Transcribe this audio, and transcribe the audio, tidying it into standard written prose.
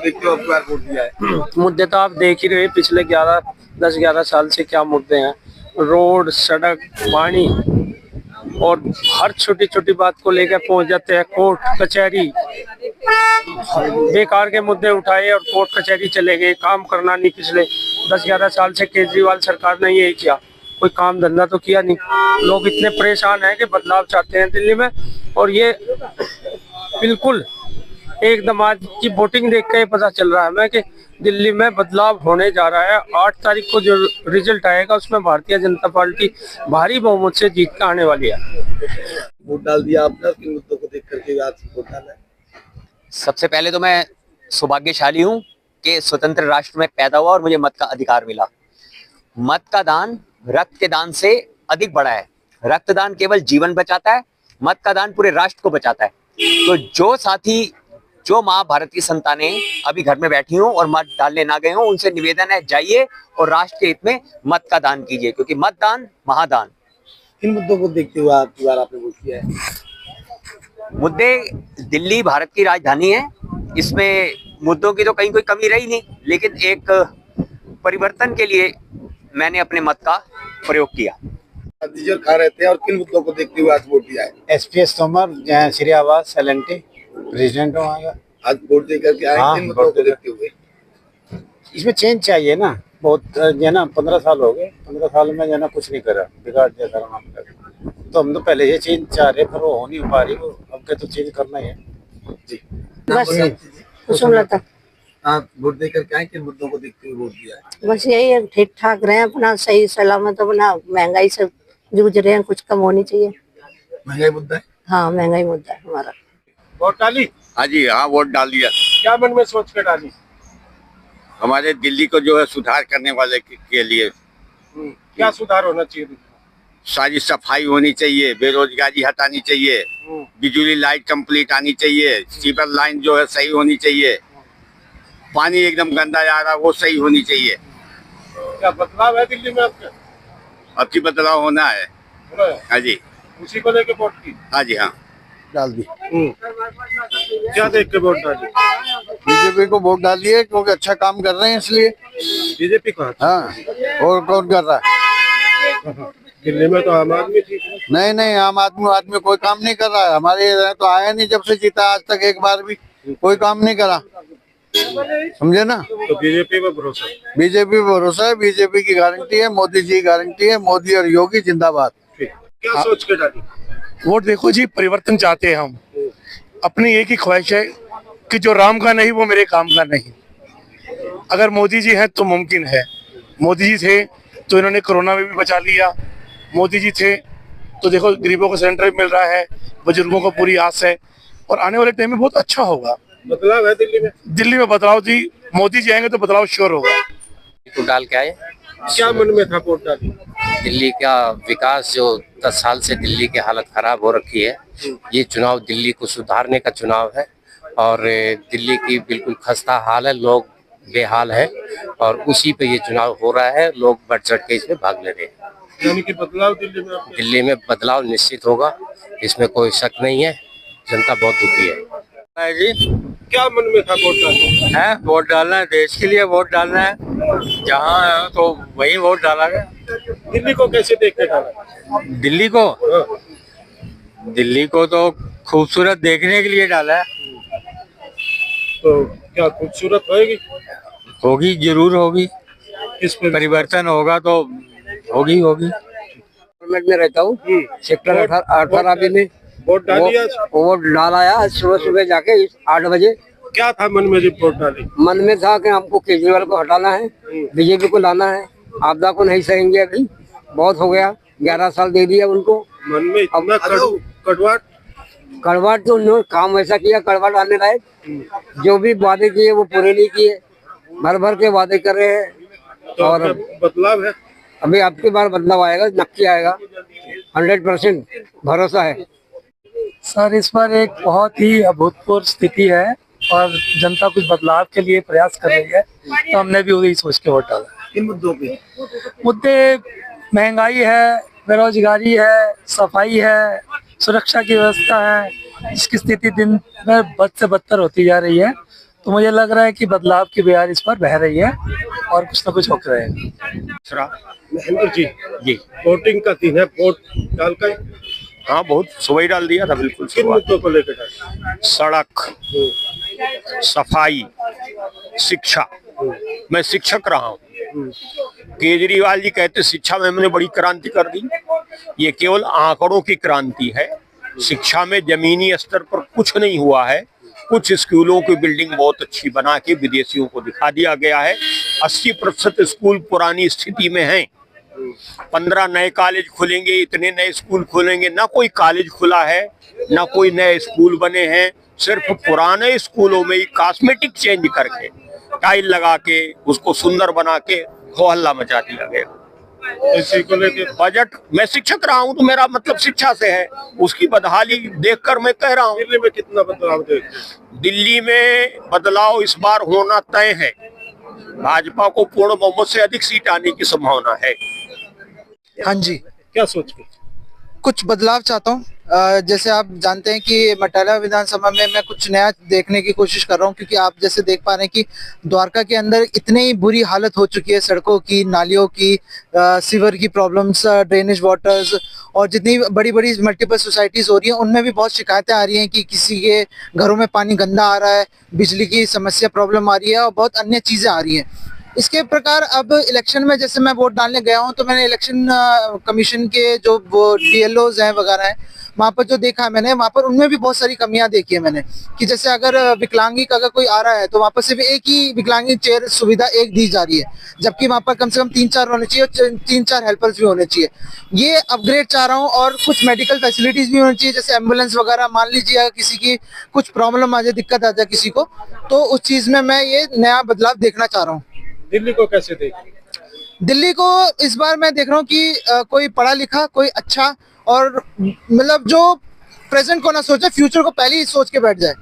देखते हो, अब बार वोट दिया है? मुद्दे तो आप देख ही रहे हैं, पिछले 10-11 साल से क्या मुद्दे हैं। रोड, सड़क, पानी और हर छोटी छोटी बात को लेकर पहुंच जाते हैं कोर्ट कचहरी। बेकार के मुद्दे उठाए और कोर्ट कचहरी चले गए। काम करना नहीं, पिछले 10-11 साल से केजरीवाल सरकार ने यही किया, कोई काम धंधा तो किया नहीं। लोग इतने परेशान हैं कि बदलाव चाहते हैं दिल्ली में, और ये बिल्कुल एकदम आज की वोटिंग देख के पता चल रहा है हमें कि दिल्ली में बदलाव होने जा रहा है। 8 तारीख को जो रिजल्ट आएगा उसमें भारतीय जनता पार्टी भारी बहुमत से जीत के आने वाली है। वोट डाल दिया आपने, किन मुद्दों को देख करके आज वोट डाला है? सबसे पहले तो मैं सौभाग्यशाली हूँ कि स्वतंत्र राष्ट्र में पैदा हुआ और मुझे मत का अधिकार मिला। मत का दान रक्त के दान से अधिक बड़ा है। रक्तदान केवल जीवन बचाता है, मत का दान पूरे राष्ट्र को बचाता है। तो जो साथी, जो माँ भारत की संतानें अभी घर में बैठी हूँ और मत डालने ना गए हों, उनसे निवेदन है जाइए और राष्ट्र के हित में मत का दान कीजिए, क्योंकि मतदान महादान। किन मुद्दों को देखते हुए आपकी बार आपने वोट किया है? मुद्दे, दिल्ली भारत की राजधानी है, इसमें मुद्दों की तो कहीं कोई कमी रही नहीं, लेकिन एक परिवर्तन के लिए मैंने अपने मत का प्रयोग किया। डीजल खा रहे थे और किन मुद्दों को देखते हुए आज वोट दिया है? SPS तोमर, श्री आवास LNT प्रेसिडेंट हो आएगा। आज वोट दे करके आए, किन मुद्दों को देखते हुए? इसमें चेंज चाहिए ना, बहुत जो है ना 15 साल हो गए, 15 साल में जो है ना कुछ नहीं करा, बिगाड़ दिया सारा मामला। तो हम तो पहले ये चेंज चाह रहे, पर वो हो नहीं पा रही, वो अब के तो चेंज करना ही है जी। कुसुमलता। आप वोट दे करके आए, किन मुद्दों को देखते हुए वोट दिया है? बस यही है, ठीक ठाक रहे अपना, सही सलामत अपना, महंगाई से जूझ रहे हैं, कुछ कम होनी चाहिए। महंगाई मुद्दा है? हाँ, महंगाई मुद्दा है हमारा। वोट डाली? हाँ जी, हाँ वोट डाल दिया। क्या मन में सोच कर डाली? हमारे दिल्ली को जो है सुधार करने वाले के लिए। क्या सुधार होना चाहिए? सारी सफाई होनी चाहिए, बेरोजगारी हटानी चाहिए, बिजली लाइट कंप्लीट आनी चाहिए, सीवर लाइन जो है सही होनी चाहिए, पानी एकदम गंदा आ रहा है वो सही होनी चाहिए। क्या बदलाव है दिल्ली में आपके? अब की बदलाव होना है। हाँ जी, उसी को लेके वोट की? हाँ जी, हाँ डाल दी। क्या देख के वोट डाली? बीजेपी को वोट डाल दिए क्योंकि अच्छा काम कर रहे हैं इसलिए। बीजेपी को? हाँ, और कौन कर रहा है? दिल्ली में तो आम आदमी थी। नहीं, आम आदमी कोई काम नहीं कर रहा है। हमारे यहाँ तो आया नहीं, जब से जीता आज तक एक बार भी कोई काम नहीं करा, समझे ना। तो बीजेपी पे भरोसा? बीजेपी पे भरोसा है, बीजेपी की गारंटी है, मोदी जी की गारंटी है, मोदी और योगी जिंदाबाद। क्या सोच के डाली वोट? देखो जी, परिवर्तन चाहते हैं हम, अपनी एक ही ख्वाहिश है कि जो राम का नहीं वो मेरे काम का नहीं। अगर मोदी जी हैं तो मुमकिन है। मोदी जी थे तो इन्होंने कोरोना में भी बचा लिया। मोदी जी थे तो देखो गरीबों को सिलेंडर भी मिल रहा है, बुजुर्गों को पूरी आस है, और आने वाले टाइम में बहुत अच्छा होगा। बदलाव है दिल्ली में? दिल्ली में बदलाव जी, मोदी जी आएंगे तो बदलाव श्योर होगा। तो डाल के आए। क्या मन में था वोट डाली? दिल्ली का विकास, जो 10 साल से दिल्ली की हालत खराब हो रखी है, ये चुनाव दिल्ली को सुधारने का चुनाव है, और दिल्ली की बिल्कुल खस्ता हाल है, लोग बेहाल है, और उसी पे ये चुनाव हो रहा है। लोग बढ़ चढ़ के इसमें भाग ले रहे हैं। यानी कि बदलाव दिल्ली में? दिल्ली में बदलाव निश्चित होगा, इसमें कोई शक नहीं है। जनता बहुत दुखी है जी। क्या मन में था वोट डालना है? वोट डालना है, देश के लिए वोट डालना है, जहाँ है तो वही वोट डाला गया। दिल्ली को कैसे देख के डाला? दिल्ली को? दिल्ली को तो खूबसूरत देखने के लिए डाला है। तो क्या खूबसूरत होगी? होगी, जरूर होगी। किस पे परिवर्तन होगा तो होगी। में रहता हूँ, सेक्टर 18 में। वोट डाली आज? वोट डाला आज सुबह जाके 8 बजे। क्या था मन में जब वोट डाली? मन में था कि हमको केजरीवाल को हटाना है, बीजेपी को लाना है, आपदा को नहीं सहेंगे। अभी बहुत हो गया, 11 साल दे दिया उनको। मन में इतना कड़वाट तो उन्होंने काम ऐसा किया, कड़वाट आने लायक। जो भी वादे किए वो पूरे नहीं किए, भर के वादे कर रहे हैं। तो और बदलाव है? अभी आपकी बार बदलाव आएगा, नक्की आएगा, 100% भरोसा है। सर, इस बार एक बहुत ही अभूतपूर्व स्थिति है और जनता कुछ बदलाव के लिए प्रयास कर रही है, तो हमने भी वही सोच के वोट डाला। किन मुद्दों पे? मुद्दे महंगाई है, बेरोजगारी है, सफाई है, सुरक्षा की व्यवस्था है, जिसकी स्थिति दिन में बद से बदतर होती जा रही है। तो मुझे लग रहा है कि बदलाव की बयार इस पर बह रही है और कुछ ना कुछ हो रहेगा। महेंद्र जी जी वोटिंग का दिन है, वोट डाल कर हाँ, बहुत सुबह ही डाल दिया था, बिल्कुल किन मुद्दों को लेकर डाल? सड़क, सफाई, शिक्षा। मैं शिक्षक रहा हूँ। केजरीवाल जी कहते शिक्षा में हमने बड़ी क्रांति कर दी। ये केवल आंकड़ों की क्रांति है। शिक्षा में जमीनी स्तर पर कुछ नहीं हुआ है। कुछ स्कूलों की बिल्डिंग बहुत अच्छी बना के विदेशियों को दिखा दिया गया है। 80% स्कूल पुरानी स्थिति में हैं। 15 नए कॉलेज खुलेंगे, इतने नए स्कूल खुलेंगे, ना कोई कॉलेज खुला है ना कोई नए स्कूल बने हैं। सिर्फ पुराने स्कूलों में ही कॉस्मेटिक चेंज करके, टाइल लगा के, उसको सुंदर बना के हो हल्ला मचा दिया गया। इसी को लेकर बजट, मैं शिक्षक रहा हूं तो मेरा मतलब शिक्षा से है, उसकी बदहाली देखकर मैं कह रहा हूं। दिल्ली में कितना बदलाव देखते हैं? दिल्ली में बदलाव इस बार होना तय है। भाजपा को पूर्ण बहुमत से अधिक सीट आने की संभावना है। हाँ जी, क्या सोच के? कुछ बदलाव चाहता हूँ। जैसे आप जानते हैं कि मटाला विधानसभा में मैं कुछ नया देखने की कोशिश कर रहा हूँ, क्योंकि आप जैसे देख पा रहे हैं कि द्वारका के अंदर इतनी ही बुरी हालत हो चुकी है, सड़कों की, नालियों की, सीवर की प्रॉब्लम्स, ड्रेनेज वाटर्स, और जितनी बड़ी बड़ी मल्टीपल सोसाइटीज हो रही हैं उनमें भी बहुत शिकायतें आ रही हैं कि किसी के घरों में पानी गंदा आ रहा है, बिजली की समस्या प्रॉब्लम आ रही है और बहुत अन्य चीज़ें आ रही हैं। इसके प्रकार अब इलेक्शन में जैसे मैं वोट डालने गया हूं तो मैंने इलेक्शन कमीशन के जो वो DLOs हैं वगैरह हैं, वहाँ पर जो देखा है मैंने, वहाँ पर उनमें भी बहुत सारी कमियां देखी है मैंने, कि जैसे अगर विकलांगिक अगर कोई आ रहा है तो वहाँ पर सिर्फ एक ही विकलांगिक चेयर सुविधा एक दी जा रही है, जबकि वहाँ पर कम से कम 3-4 होने चाहिए और 3-4 हेल्पर्स भी होने चाहिए। ये अपग्रेड चाह रहा हूँ। और कुछ मेडिकल फैसिलिटीज भी होनी चाहिए, जैसे एम्बुलेंस वगैरह। मान लीजिए अगर किसी की कुछ प्रॉब्लम आ जाए, दिक्कत आ जाए किसी को, तो उस चीज़ में मैं ये नया बदलाव देखना चाह रहा हूँ। दिल्ली को कैसे देखें? दिल्ली को इस बार मैं देख रहा हूँ कि कोई पढ़ा लिखा, कोई अच्छा, और मतलब जो प्रेजेंट को ना सोचे, फ्यूचर को पहले ही सोच के बैठ जाए।